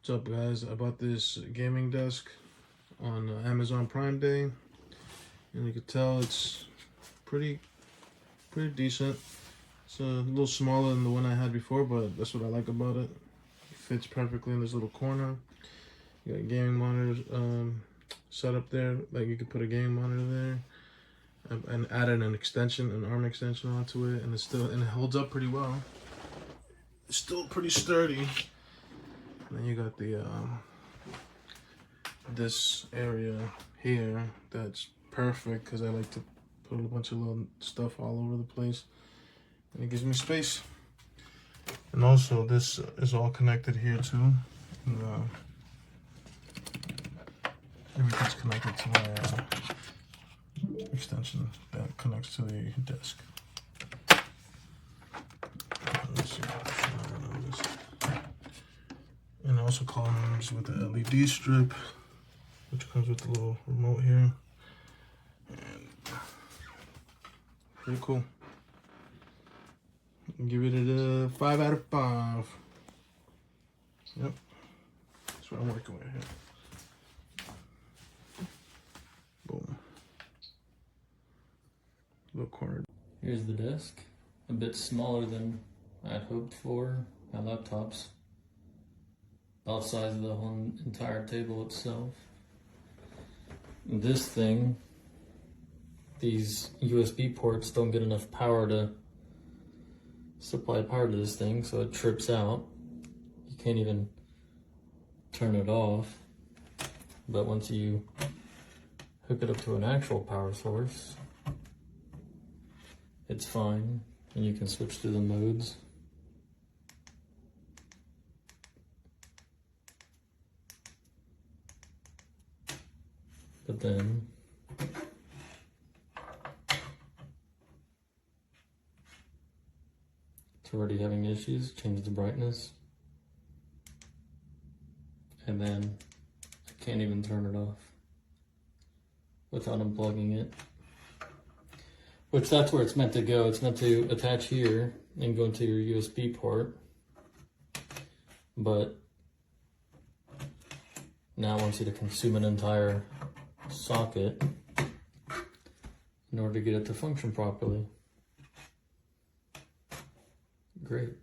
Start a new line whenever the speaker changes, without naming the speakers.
What's up, guys? I bought this gaming desk on Amazon Prime Day, and you can tell it's pretty decent. It's a little smaller than the one I had before, but that's what I like about it. It fits perfectly in this little corner. You got gaming monitors set up there, like you could put a gaming monitor there, and added an arm extension onto it, and it holds up pretty well. It's still pretty sturdy. And then you got the this area here that's perfect because I like to put a bunch of little stuff all over the place, and it gives me space. And also this is all connected here too. And, everything's connected to my extension that connects to the desk. Let's see. And it also comes with the LED strip, which comes with the little remote here. And pretty cool. Give it a 5 out of 5. Yep. That's what I'm working with here. Boom. Little corner.
Here's the desk. A bit smaller than I'd hoped for. My laptop's about the size of the whole entire table itself. This thing, these USB ports don't get enough power to supply power to this thing, so it trips out. You can't even turn it off. But once you hook it up to an actual power source, it's fine, and you can switch through the modes. But then it's already having issues. Change the brightness, and then I can't even turn it off without unplugging it. Which that's where it's meant to go. It's meant to attach here and go into your USB port. But now I want you to consume an entire socket in order to get it to function properly. Great.